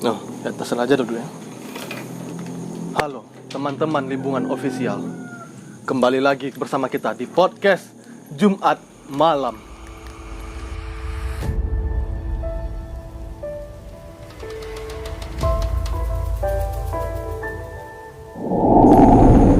Oh, ya terserah aja dulu ya. Halo, teman-teman Limbungan Official. Kembali lagi bersama kita di podcast Jumat Malam.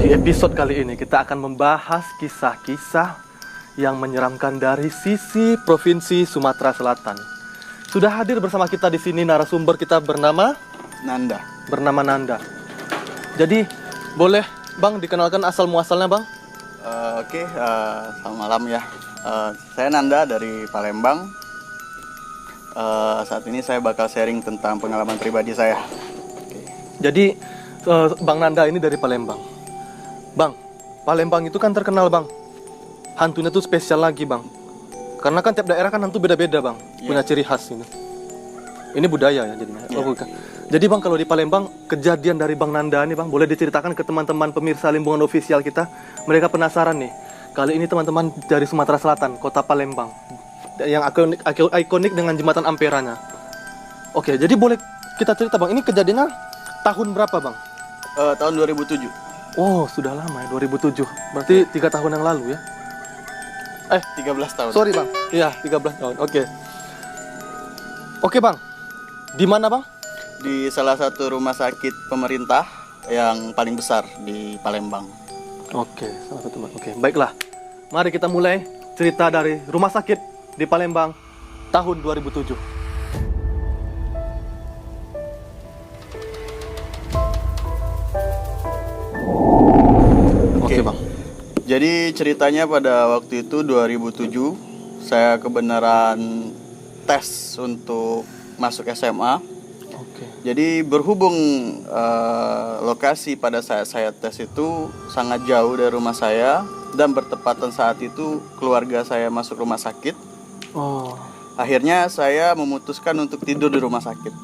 Di episode kali ini kita akan membahas kisah-kisah yang menyeramkan dari sisi Provinsi Sumatera Selatan. Sudah hadir bersama kita di sini narasumber kita bernama Nanda. Jadi, boleh Bang dikenalkan asal muasalnya Bang? Oke, selamat malam ya. Saya Nanda dari Palembang. Saat ini saya bakal sharing tentang pengalaman pribadi saya. Jadi, Bang Nanda ini dari Palembang. Bang, Palembang itu kan terkenal Bang. Hantunya tuh spesial lagi Bang. Karena kan tiap daerah kan hantu beda-beda Bang. Punya ciri khas ini. Ini budaya ya jadinya. Oh, bukan. Jadi Bang, kalau di Palembang, kejadian dari Bang Nanda nih Bang, boleh diceritakan ke teman-teman pemirsa Limbungan Official kita. Mereka penasaran nih. Kali ini teman-teman dari Sumatera Selatan, kota Palembang. Yang ikonik dengan jembatan Amperanya. Oke, jadi boleh kita cerita Bang, ini kejadiannya tahun berapa Bang? Tahun 2007. Oh, sudah lama ya, 2007. Berarti 3 tahun yang lalu ya? 13 tahun. Sorry Bang, iya 13 tahun, oke. Oke Bang, di mana Bang? Di salah satu rumah sakit pemerintah yang paling besar di Palembang. Oke, salah satu Bang, oke, baiklah. Mari kita mulai cerita dari rumah sakit di Palembang tahun 2007. Oke Bang. Jadi ceritanya pada waktu itu 2007 saya kebenaran tes untuk masuk SMA. Oke. Jadi berhubung lokasi pada saat saya tes itu sangat jauh dari rumah saya dan bertepatan saat itu keluarga saya masuk rumah sakit. Oh. Akhirnya saya memutuskan untuk tidur di rumah sakit.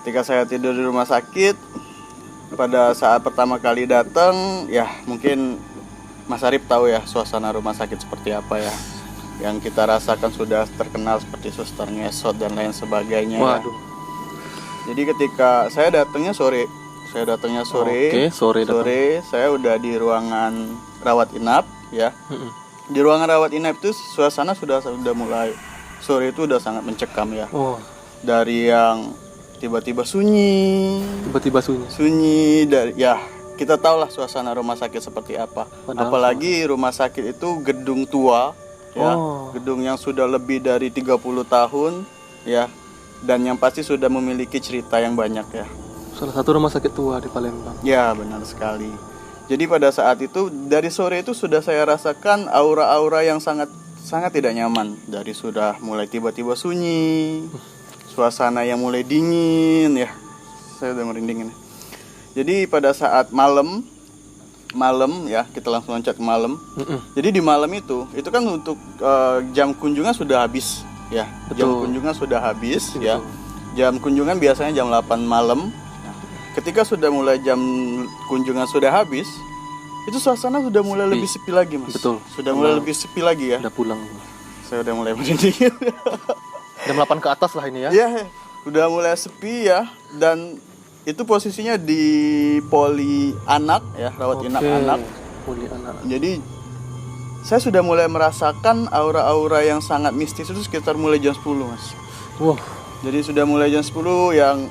Ketika saya tidur di rumah sakit, pada saat pertama kali datang, ya mungkin Mas Arif tahu ya suasana rumah sakit seperti apa ya. Yang kita rasakan sudah terkenal seperti suster ngesot dan lain sebagainya. Waduh. Ya. Jadi ketika saya datangnya sore. Oke, sore saya udah di ruangan rawat inap ya. Di ruangan rawat inap itu suasana sudah mulai sore itu udah sangat mencekam ya. Oh. Dari yang tiba-tiba sunyi dari ya kita tahulah suasana rumah sakit seperti apa. Padahal apalagi rumah sakit itu gedung tua ya, gedung yang sudah lebih dari 30 tahun ya, dan yang pasti sudah memiliki cerita yang banyak ya. Salah satu rumah sakit tua di Palembang. Ya, benar sekali. Jadi pada saat itu dari sore itu sudah saya rasakan aura-aura yang sangat tidak nyaman. Dari sudah mulai tiba-tiba sunyi, suasana yang mulai dingin ya. Saya udah merinding ini. Jadi pada saat malam ya, kita langsung loncat ke malam. Jadi di malam itu kan untuk jam kunjungan sudah habis ya. Betul. Jam kunjungan sudah habis. Betul. Ya. Jam kunjungan biasanya jam 8 malam. Ketika sudah mulai jam kunjungan sudah habis, itu suasana sudah mulai lebih sepi lagi, Mas. Betul. Sudah mulai lebih sepi lagi ya. Udah pulang. Saya udah mulai merinding. Jam 8 ke atas lah ini ya. Iya, udah mulai sepi ya, dan itu posisinya di poli anak ya, rawat inap anak. Poli anak. Jadi saya sudah mulai merasakan aura-aura yang sangat mistis itu sekitar mulai jam 10, Mas. Wow. Jadi sudah mulai jam 10 yang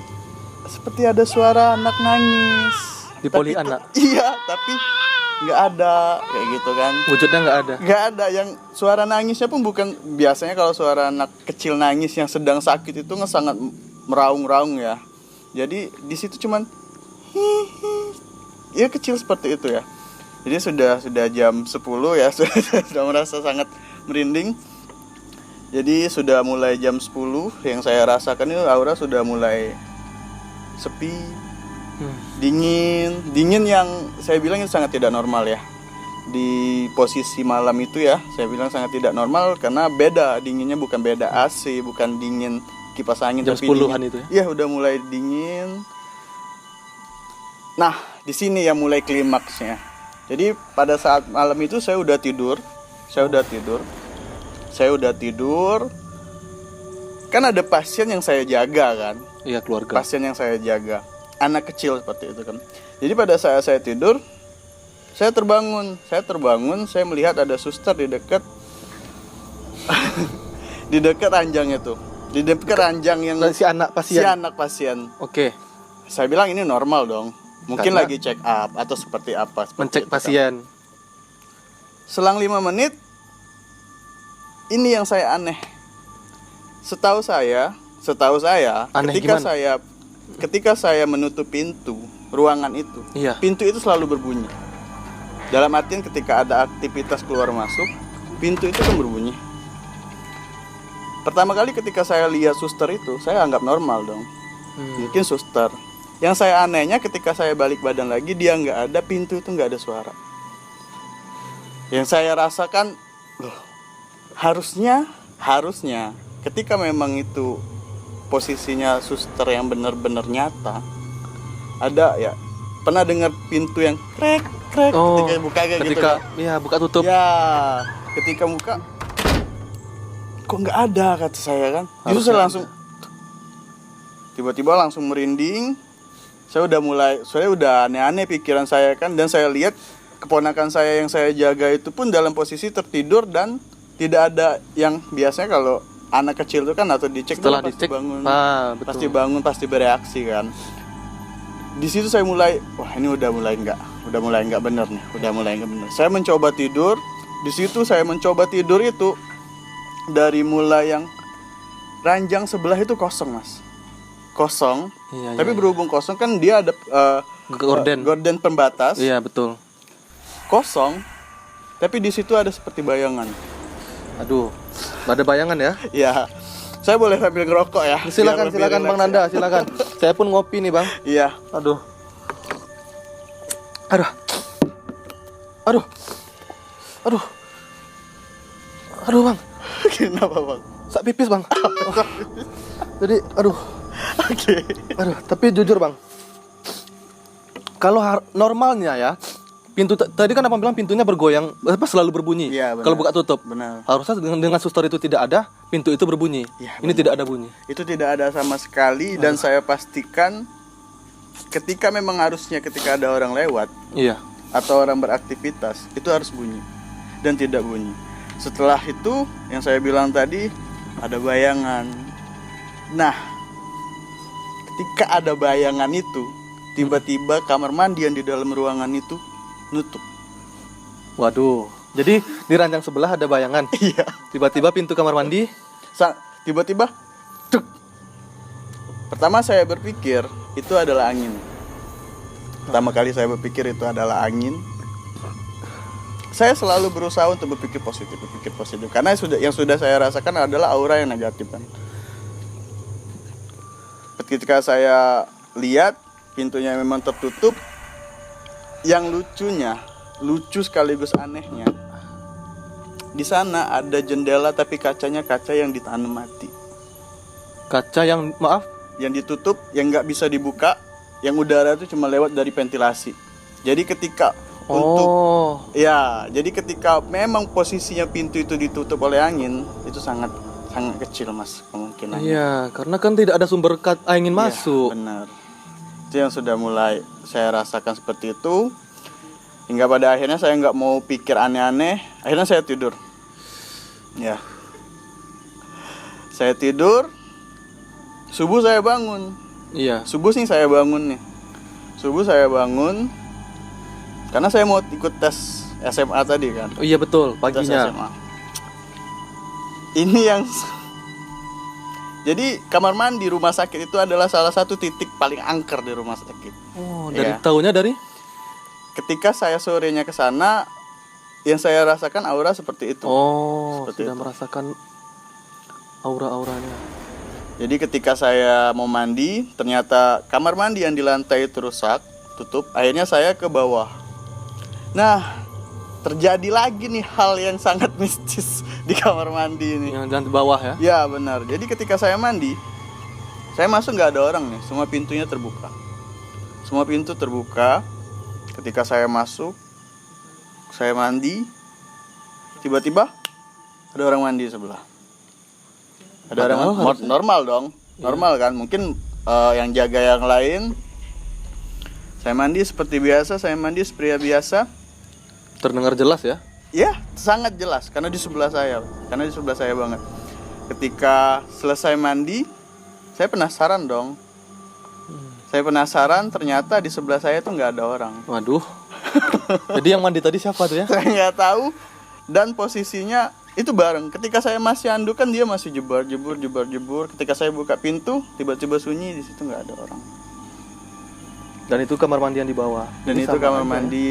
seperti ada suara anak nangis. Di poli anak? Iya, tapi nggak ada kayak gitu kan. Wujudnya nggak ada? Nggak ada, yang suara nangisnya pun bukan biasanya kalau suara anak kecil nangis yang sedang sakit itu sangat meraung-raung ya. Jadi di situ cuman ya kecil seperti itu ya. Jadi sudah jam 10 ya, sudah merasa sangat merinding. Jadi sudah mulai jam 10 yang saya rasakan itu aura sudah mulai sepi, dingin yang saya bilang itu sangat tidak normal ya. Di posisi malam itu ya, saya bilang sangat tidak normal karena beda dinginnya, bukan beda AC, bukan dingin kipas angin, jam tapi 10-an dingin. itu ya? Iya, udah mulai dingin. Nah, di sini yang mulai klimaksnya. Jadi pada saat malam itu saya udah tidur. kan ada pasien yang saya jaga kan. Iya, keluarga. Pasien yang saya jaga, anak kecil seperti itu kan. Jadi pada saat saya tidur, saya terbangun, saya melihat ada suster di dekat di dekat ranjang itu, di dekat ranjang yang Si anak si pasien. anak pasien. Oke, Saya bilang ini normal dong, mungkin Karena lagi check up atau seperti apa. Seperti mencek itu kan. pasien. Selang 5 menit, ini yang saya aneh. Setahu saya, Aneh ketika gimana? ketika saya menutup pintu ruangan itu, Iya. pintu itu selalu berbunyi. Dalam artian ketika ada aktivitas keluar masuk, pintu itu kan berbunyi. Pertama kali ketika saya lihat suster itu, saya anggap normal dong. Mungkin suster. Yang saya anehnya ketika saya balik badan lagi, dia nggak ada, pintu itu nggak ada suara. Yang saya rasakan, loh, harusnya ketika memang itu posisinya suster yang benar-benar nyata, ada ya, pernah dengar pintu yang krek Oh, ketika buka kayak gitu ketika kan? iya buka tutup. Ya, ketika buka kok nggak ada, kata saya kan. Justru Harusnya saya langsung tiba-tiba langsung merinding. Saya udah aneh-aneh pikiran saya kan, dan saya lihat keponakan saya yang saya jaga itu pun dalam posisi tertidur dan tidak ada yang biasanya kalau anak kecil itu kan atau dicek Setelah tuh pasti dicek, bangun, betul. pasti bangun, pasti bereaksi kan. Di situ saya mulai, wah ini udah mulai nggak benar nih, Saya mencoba tidur, di situ saya mencoba tidur itu dari mulai yang ranjang sebelah itu kosong mas, kosong. Iya, Tapi iya, berhubung kosong kan dia ada gorden pembatas, Iya, betul. kosong. Tapi di situ ada seperti bayangan. Aduh, ada bayangan ya. Ya, saya boleh sambil ngerokok ya. Silakan biar lebih Bang relax Nanda, ya. silakan. Saya pun ngopi nih, Bang. Iya. Aduh. Aduh. Aduh. Aduh. Aduh, Bang. Kenapa bang? Sak pipis, Bang. Jadi, aduh. Oke. Aduh, tapi jujur, Bang. Kalau normalnya ya, pintu tadi kan Abang bilang pintunya bergoyang, selalu berbunyi. Iya, benar. Kalau buka tutup. Benar. Harusnya dengan suster itu tidak ada, pintu itu berbunyi. Iya, Ini benar. tidak ada bunyi. Itu tidak ada sama sekali, dan saya pastikan ketika memang harusnya ketika ada orang lewat Iya. atau orang beraktivitas itu harus bunyi, dan tidak bunyi. Setelah itu yang saya bilang tadi ada bayangan. Nah, ketika ada bayangan itu, tiba-tiba kamar mandi yang di dalam ruangan itu nutup. Waduh. Jadi di ranjang sebelah ada bayangan. Iya. Tiba-tiba pintu kamar mandi. Tiba-tiba tuk. Pertama saya berpikir itu adalah angin. Pertama kali saya berpikir itu adalah angin. Saya selalu berusaha untuk berpikir positif karena yang sudah saya rasakan adalah aura yang negatif kan. Ketika saya lihat pintunya memang tertutup, yang lucu sekaligus anehnya, di sana ada jendela tapi kacanya kaca yang ditanam mati, Kaca yang, maaf, yang ditutup, yang nggak bisa dibuka, yang udara itu cuma lewat dari ventilasi. Jadi ketika jadi ketika memang posisinya pintu itu ditutup oleh angin, itu sangat kecil mas kemungkinannya. Iya, karena kan tidak ada sumber angin Iya, masuk. benar. Itu yang sudah mulai saya rasakan seperti itu. Hingga pada akhirnya saya nggak mau pikir aneh-aneh. Akhirnya saya tidur. Ya. Saya tidur. Subuh saya bangun. Iya. Subuh saya bangun. Karena saya mau ikut tes SMA tadi kan. Oh, iya betul, Tes paginya. SMA. Ini yang jadi kamar mandi rumah sakit itu adalah salah satu titik paling angker di rumah sakit. Oh, dari Iya. tahunya dari? Ketika saya sorenya ke sana, yang saya rasakan aura seperti itu. Oh, Seperti sudah itu. merasakan aura-auranya. Jadi ketika saya mau mandi, ternyata kamar mandi yang di lantai itu rusak, tutup. Akhirnya saya ke bawah. Nah, terjadi lagi nih hal yang sangat mistis di kamar mandi ini. Yang di bawah ya? Ya benar. Jadi ketika saya mandi, saya masuk nggak ada orang nih. Semua pintunya terbuka. Semua pintu terbuka. Ketika saya masuk, saya mandi. Tiba-tiba ada orang mandi sebelah. Ada orang Padahal harusnya- normal dong. Normal kan? Mungkin yang jaga yang lain. Saya mandi seperti biasa, saya mandi pria biasa. Terdengar jelas ya. Ya, sangat jelas karena di sebelah saya. Karena di sebelah saya banget. Ketika selesai mandi, saya penasaran dong. Saya penasaran, ternyata di sebelah saya tuh nggak ada orang. Waduh. Jadi yang mandi tadi siapa tuh ya? Saya nggak tahu. Dan posisinya itu bareng. Ketika saya masih andukan, dia masih jebur. Ketika saya buka pintu, tiba-tiba sunyi, di situ nggak ada orang. Dan itu kamar mandi yang di bawah. Dan Ini itu sama kamar aja ya? mandi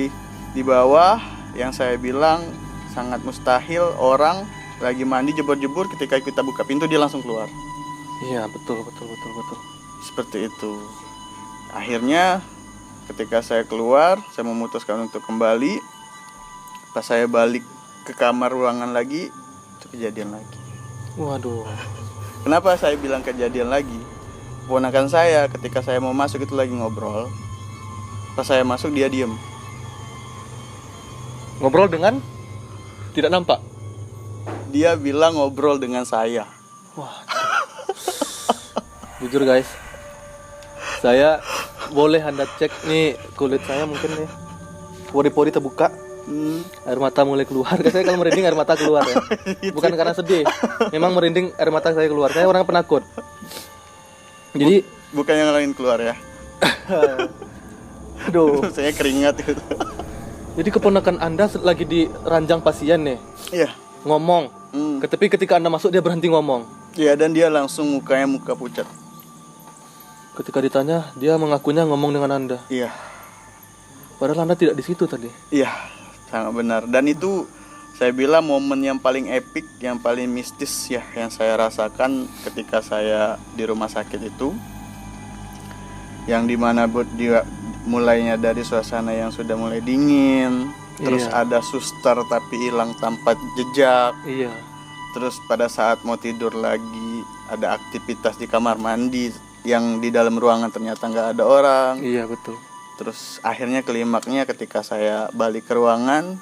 di bawah yang saya bilang sangat mustahil orang lagi mandi jebur-jebur, ketika kita buka pintu dia langsung keluar. Iya, betul. Seperti itu. Akhirnya ketika saya keluar, saya memutuskan untuk kembali. Pas saya balik ke kamar ruangan lagi, itu kejadian lagi. Waduh. Kenapa saya bilang kejadian lagi? Ponakan saya ketika saya mau masuk itu lagi ngobrol. Pas saya masuk dia diem. Ngobrol dengan tidak nampak. Dia bilang ngobrol dengan saya. Wah. Jujur guys, saya boleh Anda cek nih kulit saya mungkin nih. Pori-pori terbuka, air mata mulai keluar. Saya kalau merinding air mata keluar ya. Bukan karena sedih, memang merinding air mata saya keluar. Saya orang penakut. Jadi, Bukan yang lain keluar ya. aduh. Saya keringat gitu. Jadi keponakan Anda lagi di ranjang pasien nih, Iya. ngomong. Tapi ketika Anda masuk dia berhenti ngomong. Iya, dan dia langsung mukanya muka pucat. Ketika ditanya, dia mengakunya ngomong dengan Anda. Iya. Padahal Anda tidak di situ tadi. Iya, sangat benar. Dan itu saya bilang momen yang paling epik, yang paling mistis ya, yang saya rasakan ketika saya di rumah sakit itu. Yang dimana dia mulainya dari suasana yang sudah mulai dingin, terus Iya. ada suster tapi hilang tanpa jejak. Iya. Terus pada saat mau tidur lagi ada aktivitas di kamar mandi yang di dalam ruangan ternyata nggak ada orang. Iya, betul. Terus akhirnya klimaknya ketika saya balik ke ruangan,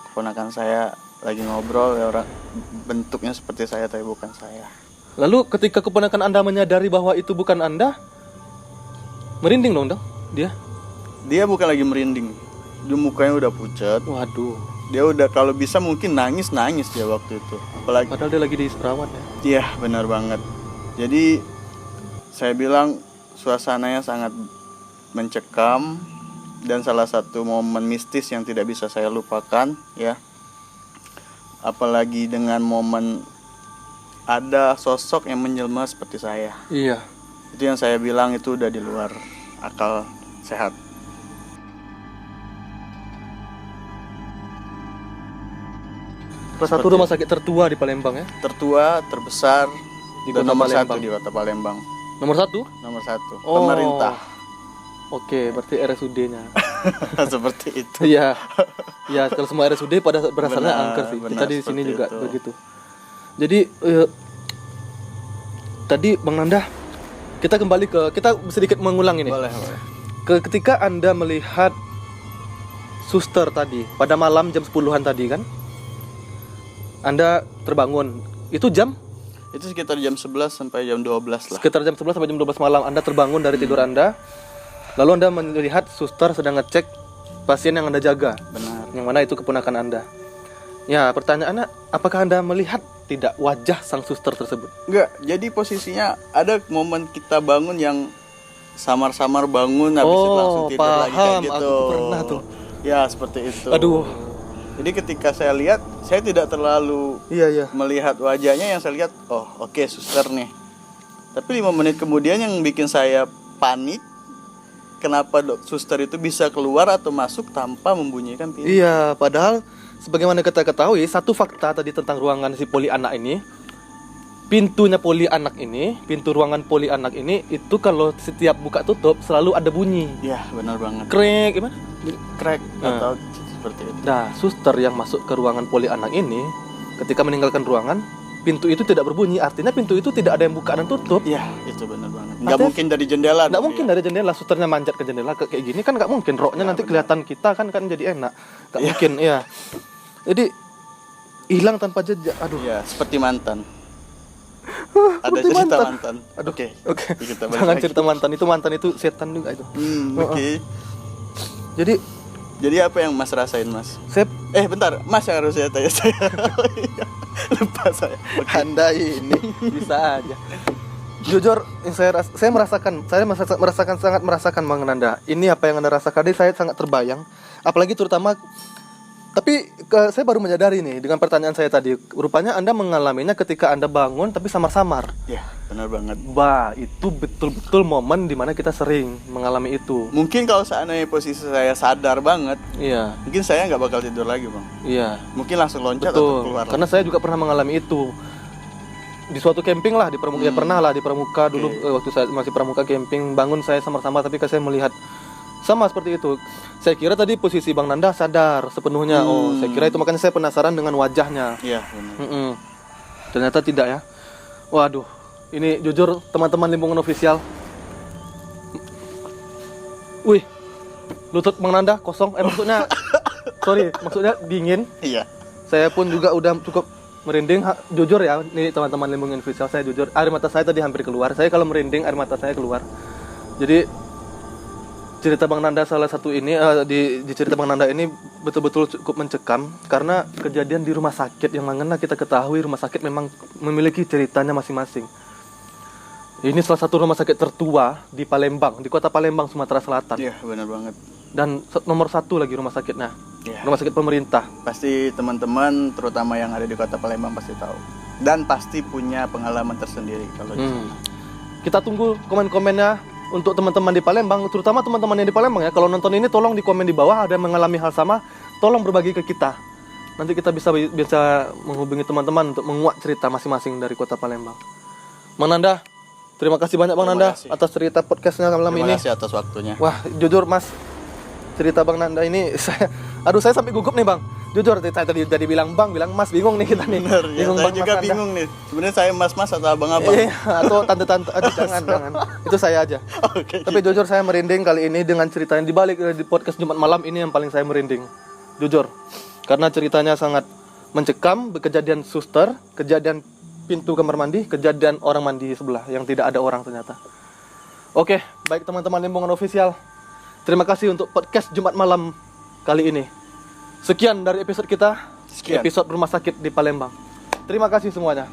keponakan saya lagi ngobrol ya, orang bentuknya seperti saya tapi bukan saya. Lalu ketika keponakan Anda menyadari bahwa itu bukan Anda, merinding dong dia. Dia bukan lagi merinding, dia mukanya udah pucat. Waduh. Dia udah kalau bisa mungkin nangis dia waktu itu. Apalagi Padahal dia lagi di perawat ya. iya benar banget. Jadi saya bilang suasananya sangat mencekam dan salah satu momen mistis yang tidak bisa saya lupakan ya. Apalagi dengan momen ada sosok yang menjelma seperti saya. Iya. Itu yang saya bilang itu udah di luar akal sehat. Salah satu rumah sakit tertua di Palembang ya. Tertua, terbesar Di dan Kota nomor Palembang. 1 di Kota Palembang. Nomor 1? Nomor 1 Oh. pemerintah. Oke, berarti RSUD-nya. Seperti itu. Iya. Iya, kalau semua RSUD pada berasalnya Benar, angker sih. benar, Kita di sini seperti juga itu. begitu. Jadi tadi Bang Nanda, kita kembali ke kita sedikit mengulang ini. Boleh. Ketika Anda melihat suster tadi pada malam jam 10-an tadi kan? Anda terbangun. Itu jam Itu sekitar jam 11 sampai jam 12 lah. sekitar jam 11 sampai jam 12 malam Anda terbangun dari tidur Anda. Lalu Anda melihat suster sedang ngecek pasien yang Anda jaga. Benar. Yang mana itu keponakan Anda. Ya, pertanyaannya, apakah Anda melihat tidak wajah sang suster tersebut? Enggak, jadi posisinya ada momen kita bangun yang samar-samar bangun habis itu langsung tidur lagi kayak paham. gitu. Aku pernah tuh. Ya, seperti itu. Aduh. Jadi ketika saya lihat, saya tidak terlalu Iya. melihat wajahnya, yang saya lihat, oh oke, suster nih. Tapi 5 menit kemudian yang bikin saya panik, kenapa suster itu bisa keluar atau masuk tanpa membunyikan pintu? Iya, padahal sebagaimana kita ketahui, satu fakta tadi tentang ruangan si poli anak ini, pintunya poli anak ini, pintu ruangan poli anak ini, itu kalau setiap buka tutup selalu ada bunyi. Ya, benar banget. Krek, gimana? Crack Nah. atau seperti itu. Nah, suster yang masuk ke ruangan poli anak ini, ketika meninggalkan ruangan, pintu itu tidak berbunyi, artinya pintu itu tidak ada yang buka dan tutup. Ya, itu benar banget. Nggak Artinya- mungkin dari jendela. Nggak mungkin dari jendela, susternya manjat ke jendela kayak gini kan nggak mungkin. Roknya nanti kelihatan kita kan jadi enak. Nggak mungkin, ya. Jadi hilang tanpa jejak. Aduh, Ya, seperti mantan. Ada Seperti cerita mantan. Aduh, Oke. oke. Kita balik Jangan lagi. cerita mantan itu setan juga itu. Oke. Jadi Jadi apa yang Mas rasain, Mas? saya Bentar, Mas yang harus saya tanya saya. Lupa saya. Anda ini bisa aja. Jujur, saya sangat merasakan Bang Nanda. Ini apa yang Anda rasakan, ini saya sangat terbayang. Apalagi terutama, tapi saya baru menyadari nih dengan pertanyaan saya tadi. Rupanya Anda mengalaminya ketika Anda bangun tapi samar-samar. Ya, benar banget. Bah, itu betul-betul momen dimana kita sering mengalami itu. Mungkin kalau seandainya posisi saya sadar banget, Iya, mungkin saya nggak bakal tidur lagi, Bang. iya. Mungkin langsung loncat atau Betul, keluar. karena saya juga pernah mengalami itu di suatu camping lah di Pramuka. Ya pernah lah di Pramuka dulu, waktu saya masih Pramuka camping, bangun saya samar-samar tapi saya melihat sama seperti itu. Saya kira tadi posisi Bang Nanda sadar sepenuhnya. Oh, saya kira itu, makanya saya penasaran dengan wajahnya. Iya, benar. Ternyata tidak ya. Waduh, ini jujur teman-teman Limbungan Official. Wih, lutut Bang Nanda kosong. Maksudnya dingin. Iya. Saya pun juga udah cukup merinding. Jujur ya, nih teman-teman Limbungan Official, saya jujur, air mata saya tadi hampir keluar. Saya kalau merinding air mata saya keluar. Jadi cerita Bang Nanda salah satu ini di cerita Bang Nanda ini betul-betul cukup mencekam karena kejadian di rumah sakit yang mana kita ketahui rumah sakit memang memiliki ceritanya masing-masing. Ini salah satu rumah sakit tertua di Palembang, di kota Palembang, Sumatera Selatan. Iya, benar banget. Dan nomor 1 lagi rumah sakitnya. Iya. Rumah sakit pemerintah. Pasti teman-teman terutama yang ada di kota Palembang pasti tahu. Dan pasti punya pengalaman tersendiri kalau di sana. Kita tunggu komen-komennya untuk teman-teman di Palembang, terutama teman-teman yang di Palembang ya. Kalau nonton ini tolong di komen di bawah, ada yang mengalami hal sama, tolong berbagi ke kita. Nanti kita bisa menghubungi teman-teman untuk menguak cerita masing-masing dari kota Palembang. Bang Nanda, terima kasih banyak Bang Terima Nanda kasih. atas cerita podcastnya malam ini. Terima kasih atas waktunya. Wah, jujur Mas, cerita Bang Nanda ini saya sampai gugup nih Bang. Jujur, saya tadi bilang Bang, bilang Mas, bingung nih kita nih. Bener, ya, Bingung saya Bang, juga Mas Nanda. bingung nih. Sebenarnya saya mas-mas atau abang-abang. Iya, atau tante-tante. Aduh, jangan. Itu saya aja. Oke. Tapi jujur saya merinding kali ini dengan cerita yang dibalik di podcast Jumat malam ini yang paling saya merinding. Jujur. Karena ceritanya sangat mencekam, kejadian suster, kejadian pintu kamar mandi, kejadian orang mandi sebelah yang tidak ada orang ternyata. Oke, baik teman-teman Limbungan Official. Terima kasih untuk podcast Jumat malam kali ini. Sekian dari episode kita, Sekian. episode rumah sakit di Palembang. Terima kasih semuanya.